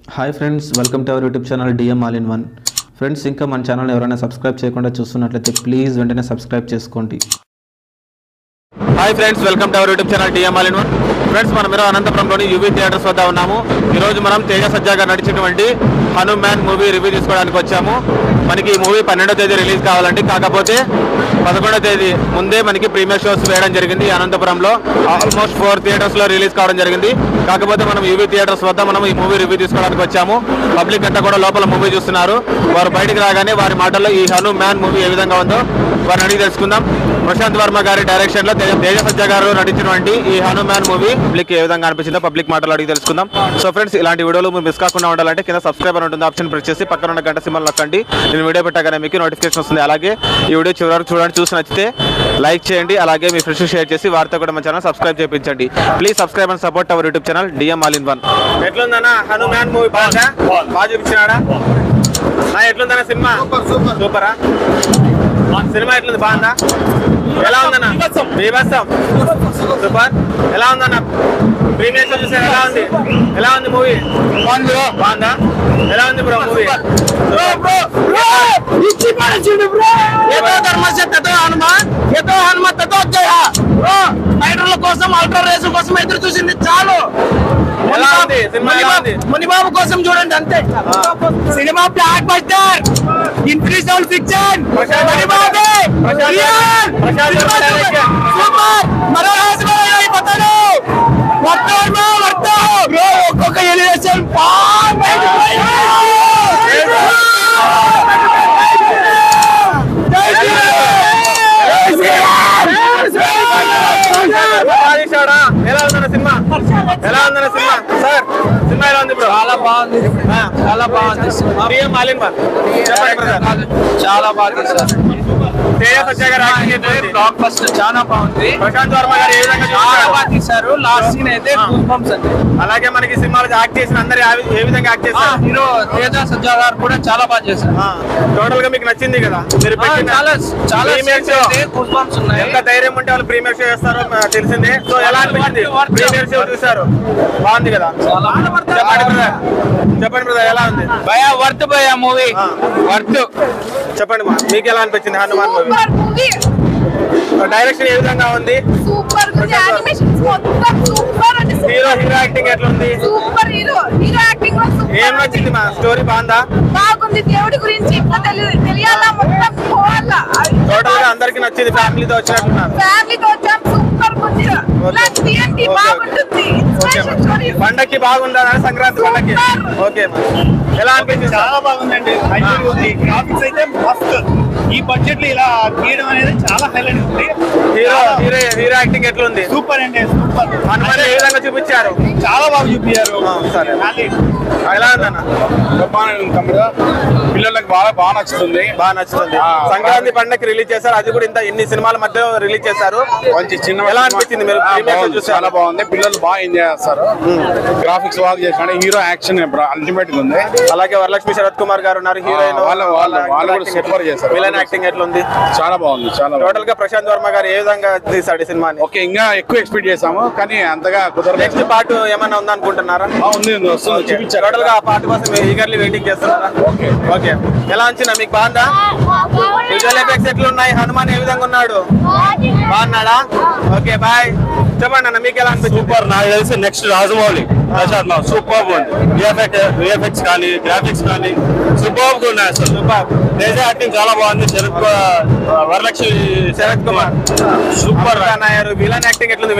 Hi friends, welcome to our YouTube channel DM all in one. Friends, ఇంకా మన channel ఎవరైనా subscribe చేయకుండా చూస్తున్నట్లయితే ప్లీజ్ వెంటనే సబ్స్క్రైబ్ చేసుకోండి. Hi friends, welcome to our YouTube channel DM all in one. Friends, మనం మీరు అనంతపురంలోని UV theatres వద్ద ఉన్నాము. ఈరోజు మనం తేజ సజ్జా గారు నడిచినటువంటి హనుమాన్ మూవీ రివ్యూ తీసుకోవడానికి వచ్చాము. మనకి ఈ మూవీ 12వ తేదీ రిలీజ్ కావాలండి. కాకపోతే 11వ తేదీ ముందే మనకి ప్రీమియర్ షోస్ వేయడం జరిగింది. అనంతపురంలో ఆల్మోస్ట్ 4 థియేటర్స్లో రిలీజ్ కావడం జరిగింది. కాకపోతే మనం యూవీ థియేటర్స్ వద్ద మనం ఈ మూవీ రివ్యూ తీసుకోవడానికి వచ్చాము. పబ్లిక్ అంతా కూడా లోపల మూవీ చూస్తున్నారు. వారు బయటకు రాగానే వారి మాటల్లో ఈ హనుమాన్ మూవీ ఏ విధంగా ఉందో వారిని అడిగి తెలుసుకుందాం. ప్రశాంత్ వర్మ గారి డైరెక్షన్లో తేజ సజ్జా గారు నటించినటువంటి ఈ హనుమాన్ మూవీ పబ్లిక్ ఏ విధంగా అనిపించిందో పబ్లిక్ మాటలు అడిగి తెలుసుకుందాం. సో ఫ్రెండ్స్, ఇలాంటి వీడియోలు మీరు మిస్ కాకుండా ఉండాలంటే కింద సబ్స్క్రైబర్ ఉంటుంది ఆప్షన్ ప్రెస్ చేసి పక్కన ఉన్న గంట సింబల్ నొక్కండి. నేను వీడియో పెట్టగానే మీకు నోటిఫికేషన్ వస్తుంది. అలాగే ఈ వీడియో చివరి వరకు చూడండి. చూసి నచ్చితే లైక్ చేయండి. అలాగే మీ ఫ్రెండ్స్ షేర్ చేసి వారితో కూడా మన ఛానల్ సబ్స్క్రైబ్ చేయించండి. Please subscribe and support our YouTube channel DM all in one. ఎట్లుందన్నా హనుమాన్ మూవీ? బాగా చూపించినాడా? ఎట్లుందన్నా సినిమా? సూపరా? సినిమా ఎట్లుంది? బాగుందా? ఎలా ఉందన్నా? బీభత్సం. సూపర్. ఎలా ఉందన్నా? ప్రీమియర్ షో చూసారు? ఎలా ఉంది మూవీ? బాగుందా? ఎలా ఉంది బ్రో మూవీ? కోసం అల్ట్రా రేసు కోసం ఎదురు చూసింది చాలు. మునిబాబు కోసం చూడండి అంతే. సినిమా బ్లాక్ బస్టర్, ఇంట్రెస్టల్ ఫిక్షన్, ఒక్కొక్క ఎలివేషన్ ఎలా ఉందన్న సినిమా? ఎలా ఉందన్న సినిమా? సార్, సినిమా ఎలా ఉంది బ్రో? చాలా బాగుంది, చాలా బాగుంది. చాలా బాగుంది సార్. తేజ సజ్జా గారు బ్లాక్ బస్టర్ చాలా బాగుంది. ప్రశాంత్ వర్మ గారు ఏ విధంగా తీశారు? లాస్ట్ సీన్ అయితే అలాగే మనకి సినిమాలో యాక్ట్ చేసిన అందరు ఏ విధంగా యాక్ట్ చేశారు? హీరో తేజ సజ్జా గారు కూడా చాలా బాగా చేశారు. టోటల్ గా మీకు నచ్చింది కదా? మీరు చాలా ఎంత ధైర్యం ఉంటే వాళ్ళు ప్రీమియర్ షో చేస్తారో తెలిసిందే. సో ఎలా అనిపించింది? ప్రీమియర్ షో చూసారు, బాగుంది కదా? చెప్పండి బ్రదర్, ఎలా ఉంది? భయ వర్త్ భయ మూవీ వర్త్. చెప్పండి మా, మీకు ఎలా అనిపించింది హనుమాన్ మూవీ? డైరెక్షన్ ఏ విధంగా ఉంది? సూపర్ ఉంది. యానిమేషన్స్ మొత్తం సూపర్ అంటే హీరో యాక్టింగ్ ఎట్లా ఉంది? సూపర్. హీరో యాక్టింగ్ కూడా సూపర్. ఏం నచ్చింది మా? స్టోరీ బాగుందా? బాగుంది. దేవుడి గురించి ఇంకా తెలియాలా, మొత్తం పోవాలా. టోటల్ గా అందరికి నచ్చింది. ఫ్యామిలీతో వచ్చినట్టున్నారు? ఫ్యామిలీతో వచ్చాం. సూపర్ ఉంది. తీయండి, బాగుంటుంది. పండక్కి బాగుందా? సంక్రాంతి పండక్కి ఓకే. ఎలా అనిపించింది? చాలా బాగుందండి. గ్రాఫిక్స్ అయితే మస్త్. ఈ బడ్జెట్ లో ఇలా తీయడం అనేది చాలా హైలైట్ ఉంది. హీరో యాక్టింగ్ ఎట్లా ఉంది? సూపర్ అండి, సూపర్. హనుమాన్ ఏ విధంగా చూపించారు? చాలా బాగా చూపించారు. సరే, ఎలా ఉందన్న? పిల్లలకు బాగా నచ్చుతుంది. సంక్రాంతి పండుగకి రిలీజ్ చేశారు. అది కూడా ఇంత ఇన్ని సినిమాల మధ్య రిలీజ్ చేశారు. మంచి చిన్న ఎలా అనిపించింది? మీరు చాలా బాగుంది. పిల్లలు బాగా ఎంజాయ్ చేస్తారు. గ్రాఫిక్స్ బాగా చేసినాడు. హీరో యాక్షన్ అల్టిమేట్ ఉంది. అలాగే వరలక్ష్మి శరత్ కుమార్ గారు ఉన్నారు హీరోయిన్. సూపర్ చేశారు. విలన్ యాక్టింగ్ ఎట్లా ఉంది? చాలా బాగుంది. చాలా టోటల్ గా ప్రశాంత్ వర్మ గారు ఏ విధంగా తీసాడు ఈ సినిమాని? ఓకే, ఇంకా ఎక్కువ ఎక్స్పెక్ట్ చేసాము కానీ అంతగా కుదరలేదు. నెక్స్ట్ పార్ట్ ఏమన్నా ఉందనుకుంటున్నారా? ఉంది, వస్తుంది, చూపించారు. టోటల్ గా ఆ పార్ట్ కోసం ఈగర్లీ వెయిటింగ్ చేస్తున్నారా? ఓకే. ఎలా వచ్చిందా? మీకు బాగుందా? విజువల్ ఎఫెక్ట్స్ ఎట్లా ఉన్నాయి? హనుమాన్ ఏ విధంగా ఉన్నాడు? బాగున్నాడా? Okay, bye. చెప్పండి అన్న, మీకు ఎలా అనిపించింది? సూపర్. నాకు తెలిసి నెక్స్ట్ రాజమౌళి సూపర్ ఉంది. విఎఫ్ఎక్స్ కానీ గ్రాఫిక్స్ కానీ సూపర్ గా ఉన్నాయి. అసలు సూపర్. తేజ యాక్టింగ్ చాలా బాగుంది. Varalakshmi Sarath Kumar super. Villain acting ఎట్లుంది?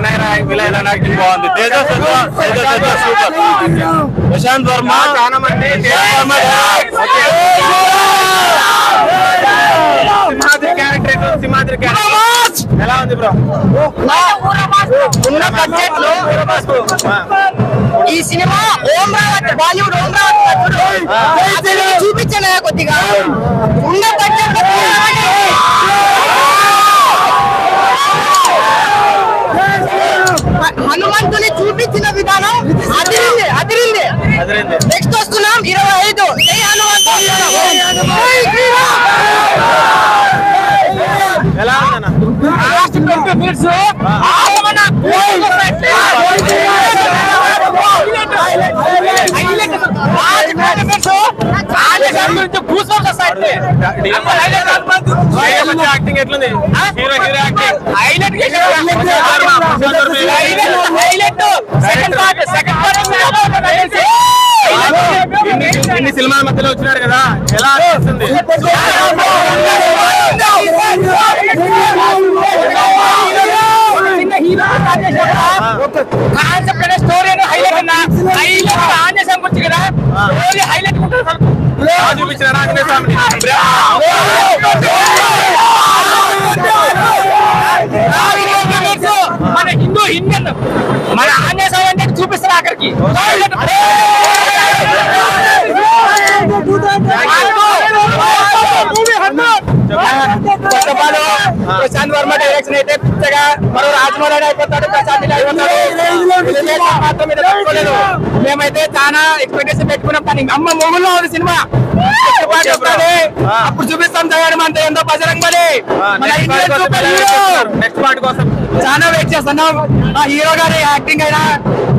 విలన్ యాక్టింగ్ బాగుంది. తేజ సూపర్. ప్రశాంత్ వర్మ చాలా మంది సింహాద్రి క్యారెక్టర్ ఎలా ఉంది బ్రో? ఉన్న బడ్జెట్ లో ఈ సినిమా బాలీవుడ్ చూపించాను కొద్దిగా. ఉన్న బడ్జెట్ హనుమంతుని చూపించిన విధానం అదిరింది. నెక్స్ట్ వస్తున్నాం 25. ఎలా ఉందన్న? యాక్టింగ్ ఎట్లుంది హీరో యాక్టింగ్ ఇన్ని సినిమాల మధ్యలో వచ్చినారు కదా ఎలా అనిపిస్తుంది స్టోరీ హైలైట్ ఆంజనేయ గురించి కదా హైలైట్ చూపించారు ఆంజనేయ స్వామిని మన హిందూ ఇండియన్ మన ఆంజనేయ స్వామి అంటే చూపిస్తారు అక్కడికి ప్రశాంత్ వర్మ డైరెక్షన్ అయితే పిచ్చగా మరో రాజమౌళి అయిపోతాడు ప్రశాంత్ మాత్రం మేమైతే చాలా ఎక్స్పెక్టేషన్ పెట్టుకున్నాం కానీ అమ్మ మొగుల్లో ఉంది సినిమా అప్పుడు చూపిస్తాం తయారు అంత ఎంతో బజరంగ్ బలి నెక్స్ట్ పార్ట్ కోసం చాలా వెయిట్ చేస్తున్నాం ఆ హీరో గారి యాక్టింగ్ అయినా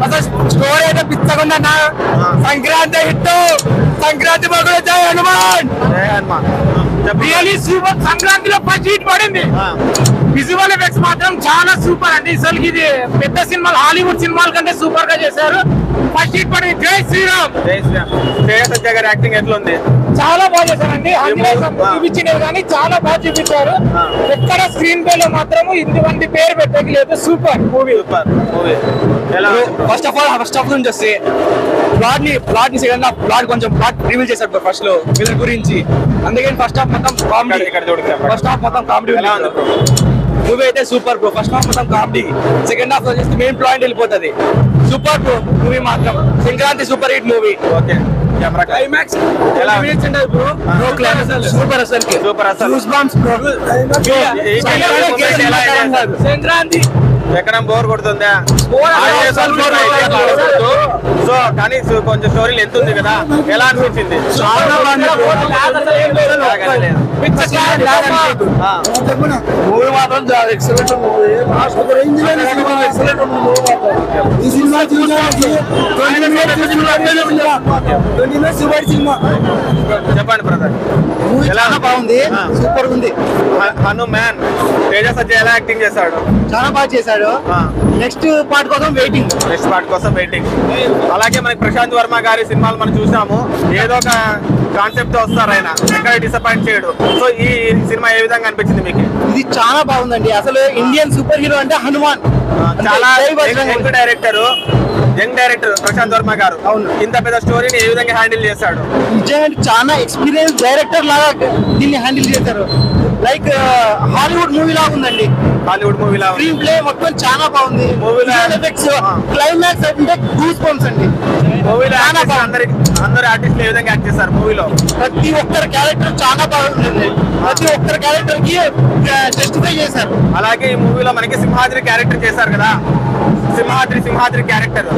అసలు స్టోరీ అయితే పిచ్చగుందన్నా సంక్రాంతి హిట్ సంక్రాంతి మొగుడు జై హనుమాన్ రియలీ సూపర్ సంక్రాంతిలో ఫస్ట్ హిట్ పడింది విజువల్ ఎఫెక్ట్స్ మాత్రం చాలా సూపర్ అండి అసలు ఇది పెద్ద సినిమాలు హాలీవుడ్ సినిమాల కంటే సూపర్ గా చేశారు ఫస్ట్ హిట్ పడింది జై శ్రీరామ్ శ్రేయస్ సత్య గారి యాక్టింగ్ ఎట్లుంది చాలా బాగా చేశారండి చూపించినవి కానీ చాలా బాగా చూపించారు ఎక్కడ స్క్రీన్ ప్లే లో మాత్రం ఇంటి పేరు పెట్టలేదు సూపర్ మూవీ ఫస్ట్ ఆఫ్ నుంచి వస్తే ప్లాట్ ని సెకండ్ హాఫ్ ప్లాట్ కొంచెం ప్లాట్ రివీల్ చేశారు ఫస్ట్ లో వీళ్ళ గురించి అందుకని ఫస్ట్ హాఫ్ మొత్తం కామెడీ మూవీ అయితే సూపర్ బ్రో ఫస్ట్ హాఫ్ మొత్తం కామెడీ సెకండ్ హాఫ్ వచ్చేసి మెయిన్ పాయింట్ వెళ్ళిపోతుంది సూపర్ బ్రో మూవీ మాత్రం Sankranti super hit movie okay climax ఎలా సూపర్ అసలు సంక్రాంతి ఎక్కడ బోర్ కొడుతుందా సో కానీ కొంచెం స్టోరీలు ఎంత ఉంది కదా ఎలా అనిపించింది మూవీ మాత్రం ఎక్సలెంట్ సినిమా చెప్పండి బ్రదర్ ఎలా బాగుంది సూపర్ ఉంది హనుమాన్ తేజ సజ్జ ఎలా యాక్టింగ్ చేశాడు చాలా బాగా చేశాడు నెక్స్ట్ పార్ట్ కోసం వెయిటింగ్ అలాగే మనకి ప్రశాంత్ వర్మ గారి సినిమాలు మనం చూసాము ఏదో ఒక కాన్సెప్ట్ తో వస్తారు ఆయన ఎక్కడ డిసప్పాయింట్ చేయడు సో ఈ సినిమా ఏ విధంగా అనిపించింది మీకు ఇది చాలా బాగుందండి అసలు ఇండియన్ సూపర్ హీరో అంటే హనుమాన్ చాలా యంగ్ డైరెక్టర్ ప్రశాంత్ వర్మ గారు అవును ఇంత పెద్ద స్టోరీని ఏ విధంగా హ్యాండిల్ చేశాడు నిజంగా చాలా ఎక్స్పీరియన్స్ డైరెక్టర్ లాగా దీన్ని హ్యాండిల్ చేశారు లైక్ హాలీవుడ్ మూవీ లాగా ఉందండి స్క్రీన్ ప్లే మొత్తం చాలా బాగుంది మూవీలో ఎఫెక్ట్స్ క్లైమాక్స్ అంటే గూస్ బంప్స్ అండి మూవీలో అందరు ఆర్టిస్టులు ఏ విధంగా యాక్ట్ చేశారు మూవీలో ప్రతి ఒక్కరి క్యారెక్టర్ చాలా బాగుంటుంది ప్రతి ఒక్కరి క్యారెక్టర్ కి జస్టిఫై చేశారు అలాగే ఈ మూవీలో మనకి సింహాద్రి క్యారెక్టర్ చేశారు కదా సింహాద్రి క్యారెక్టర్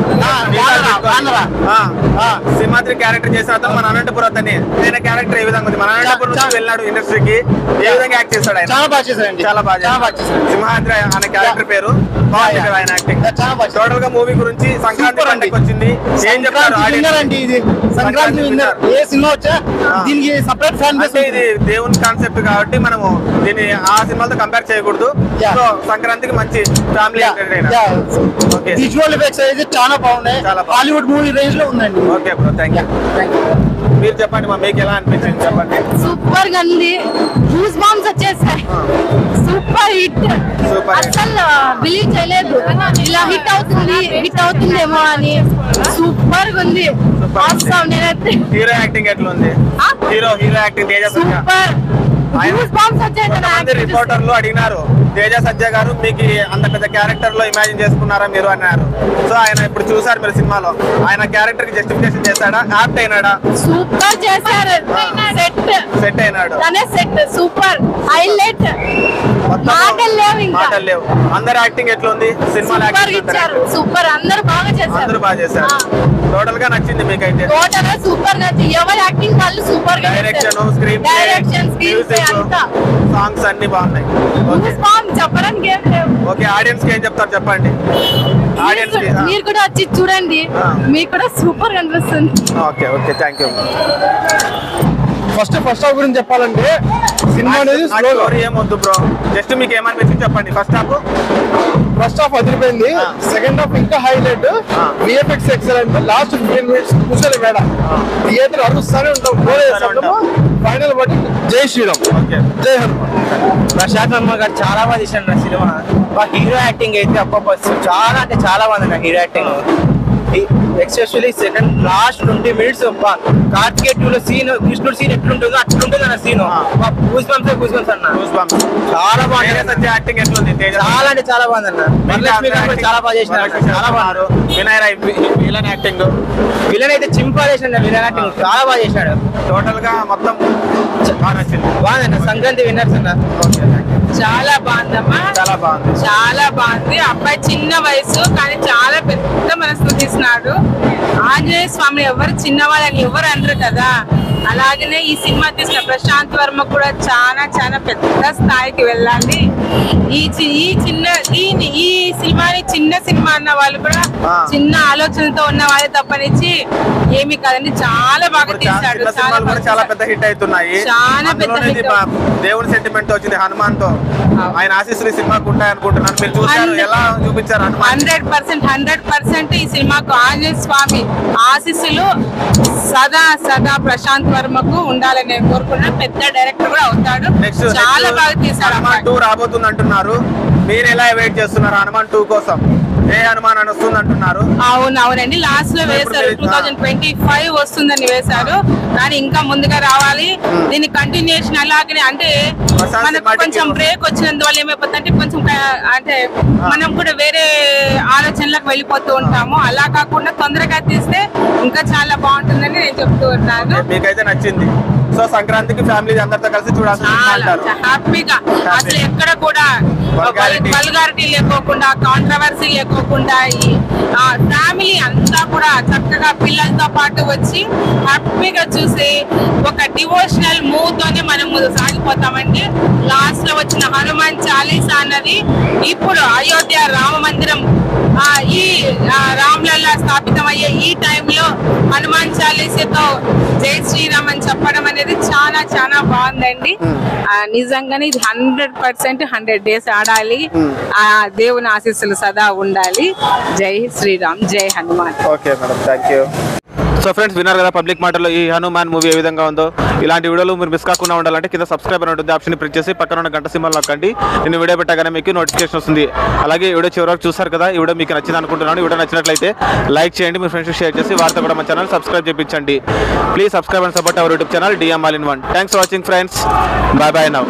సింహాద్రి క్యారెక్టర్ చేసిన అతను మన అనంతపురం అతని ఆయన క్యారెక్టర్ ఏ విధంగా ఉంది మన అనంతపురం నుంచి వెళ్ళాడు ఇండస్ట్రీకి ఏ విధంగా యాక్ట్ చేశాడు ఆయన చాలా బాగా చేశారండి చాలా బాగా చేశారు సింహాద్రి అనే క్యారెక్టర్ పేరు బాగుంది ఆయన యాక్టింగ్ టోటల్ గా మూవీ గురించి సంక్రాంతి పండుగ వచ్చింది ఏం చెప్తారు అండి ఇది సంక్రాంతి విన్నర్ ఏ సినిమా వచ్చా దీనికి సపరేట్ ఫ్యాన్ బేస్ ఇది దేవుని కాన్సెప్ట్ కాబట్టి మనము దీన్ని ఆ సినిమాతో కంపేర్ చేయకూడదు సో సంక్రాంతికి మంచి ఫ్యామిలీ విజువల్ ఎఫెక్ట్స్ అయితే చాలా బాగున్నాయి హాలీవుడ్ మూవీ రేంజ్ లో ఉందండి ఓకే బ్రో థ్యాంక్ యూ మీరు చెప్పండి మా మీకు ఎలా అనిపించింది చెప్పండి సూపర్ గా ఉంది గూస్ బంప్స్ వచ్చేసాయి సూపర్ హిట్ అసలు బిలీవ్ చేయలేదు ఇలా హిట్ అవుతుందేమో అని సూపర్ గా ఉంది నేనైతే హీరో యాక్టింగ్ ఎట్లా ఉంది హీరో యాక్టింగ్ తేజ సూపర్ రిపోర్టర్లు అడిగినారు తేజ సజ్జ గారు మీకు అంత పెద్ద క్యారెక్టర్ లో ఇమాజిన్ చేసుకున్నారా మీరు అన్నారు సో ఆయన ఇప్పుడు చూసారు మీరు సినిమాలో ఆయన క్యారెక్టర్ కి జస్టిఫికేషన్ చేశాడా యాప్ట్ అయినాడా సూపర్ చేశారు సెట్ అయినాడు సెట్ సూపర్ హైలైట్ మాటలు లేవు అందరు యాక్టింగ్ ఎట్లా ఉంది సినిమాలో సూపర్ అందరూ బాగా చేశారు టోటల్ గా నచ్చింది మీకైతే టోటల్ గా సూపర్ నచ్చింది ఎవరి యాక్టింగ్ వాళ్ళు సూపర్ గా డైరెక్షన్ స్క్రీన్ సాంగ్స్ అన్ని బాగున్నాయి చెప్పడానికి ఏం లేవు ఓకే ఆడియన్స్ కి ఏం చెప్తారు చెప్పండి ఆడియన్స్ కి మీరు కూడా వచ్చి చూడండి మీకు కూడా సూపర్ కనిపిస్తుంది okay thank you first half గురించి చెప్పాలంటే సినిమా అనేది స్టోరీ ఏమొద్దు బ్రో, జస్ట్ మీకు ఏమనిపించింది చెప్పండి. ఫస్ట్ హాఫ్ అదిరిపోయింది. సెకండ్ హాఫ్ ఇంకా highlight, VFX excellent. Last 15 minutes కూర్చోలే మేడ, థియేటర్ అరుస్తానే ఉంటాం. ఫైనల్ బట్టి జై శ్రీరామ్, జై హనుమాన్. ప్రశాంత్ వర్మ గారు చాలా బాగా తీసాడు నా సినిమా. హీరో యాక్టింగ్ అయితే అప్ప చాలా అంటే చాలా బాగుంది నా hero acting. Especially second last 20 minutes Karthikeya 2లో సీన్, కృష్ణుడు సీన్ ఎట్లుంటుందో అట్లుంటుంది అన్న సీన్. గూస్ బంప్స్ అన్న, చాలా బాగుంది. యాక్టింగ్ ఎట్లుంది? చాలా అంటే చాలా బాగుంది అన్న. వరలక్ష్మి గారు కూడా చాలా బాగా చేసినారు, చాలా బాగున్నారు. విలన్ యాక్టింగ్, విలన్ అయితే చింపా చేసిన విలన్ యాక్టింగ్ చాలా బాగా చేశాడు. టోటల్ గా మొత్తం బాగుందన్న. సంక్రాంతి విన్నర్స్ అన్న. చాలా బాగుందమ్మా, చాలా బాగుంది. అబ్బాయి చిన్న వయసు కానీ చాలా పెద్ద మనసుతో తీసినాడు. ఆంజనేయ స్వామి ఎవరు చిన్నవాళ్ళని ఎవరు అనరు కదా, అలాగనే ఈ సినిమా తీసిన ప్రశాంత్ వర్మ కూడా చాలా చాలా పెద్ద స్థాయికి వెళ్ళాలి. ఈ సినిమాని చిన్న సినిమా అన్న వాళ్ళు కూడా చిన్న ఆలోచనలతో ఉన్న వాళ్ళే తప్పనిచ్చి ఏమి కాదండి, చాలా బాగా తీశాడు. చాలా పెద్ద హిట్ అవుతున్నాయి. చాలా పెద్ద దేవుని సెంటిమెంట్ వచ్చింది హనుమాన్ తో. ఆయన ఆశీస్సులు ఈ సినిమాకు ఉంటాయి అనుకుంటున్నాను. మీరు చూసారు, ఎలా చూపించారు? 100% ఈ సినిమాకు ఆంజనేయ స్వామి ఆశీస్సులు సదా ప్రశాంత్ వర్మకు ఉండాలని నేను కోరుకున్నాను. పెద్ద డైరెక్టర్ కూడా అవుతాడు. చాలా బాగా తీశాడు. హనుమాన్ 2 రాబోతుంది అంటున్నారు, మీరు ఎలా వెయిట్ చేస్తున్నారు హనుమాన్ 2 కోసం? ఏ హనుమాన్ అని వస్తుంది అంటున్నారు. అవునండి, లాస్ట్ లో వేశారు 2025 వస్తుందని వేశారు, కానీ ఇంకా ముందుగా రావాలి. దీని కంటిన్యూషన్ అలాగనే, అంటే మనకు కొంచెం బ్రేక్ వచ్చినందువల్ల ఏమైపోతుందంటే కొంచెం అంటే మనం కూడా వేరే ఆలోచనలకు వెళ్ళిపోతూ ఉంటాము. అలా కాకుండా తొందరగా తీస్తే ఇంకా చాలా బాగుంటుందని నేను చెప్తూ ఉన్నాను. మీకైతే నచ్చింది? సో సంక్రాంతికి ఫ్యామిలీ అందరితో కలిసి చూడాల్సి హ్యాపీగా, అసలు ఎక్కడ కూడా వల్గారిటీ లేకోకుండా, కాంట్రవర్సీ లేకోకుండా ఫ్యామిలీ అంతా కూడా చక్కగా పిల్లలతో పాటు వచ్చి హ్యాపీగా చూసి ఒక డివోషనల్ మూవ్ తోనే మనం ముందు సాగిపోతామండి. లాస్ట్ లో వచ్చిన హనుమాన్ చాలీసా అన్నది ఇప్పుడు అయోధ్య రామ మందిరం ఈ రామ్లల్లా స్థాపితమయ్యే ఈ టైంలో హనుమాన్ చాలీసాతో జై శ్రీరామ్ అని చెప్పడం అనేది చాలా చాలా బాగుందండి. నిజంగానే ఇది 100% 100 days ఆడాలి. ఆ దేవుని ఆశీస్సులు సదా ఉండాలి. జై శ్రీరామ్, జై Hanuman. Okay madam, thank you. So friends, విన్నారు కదా పబ్లిక్ మాటలో ఈ హనుమాన్ మూవీ ఏ విధంగా ఉందో. ఇలాంటి వీడియోలు మీరు మిస్ కాకుండా ఉండాలంటే కింద సబ్స్క్రైబ్ అని ఉంటుంది, ఆప్షన్ ప్రెస్ చేసి పక్కన ఉన్న గంట సింబల్ నొక్కండి. నేను వీడియో పెట్టగానే మీకు నోటిఫికేషన్ వస్తుంది. అలాగే వీడియో చివరి వరకు చూసారు కదా, ఈ వీడియో మీకు నచ్చింది అనుకుంటున్నాను. వీడియో నచ్చినట్లయితే లైక్ చేయండి, మీ ఫ్రెండ్స్ షేర్ చేసి వారితో కూడా మా ఛానల్ సబ్స్క్రైబ్ చేయించండి. Please subscribe and support our YouTube channel DM All in One. Thanks for watching friends, bye bye now.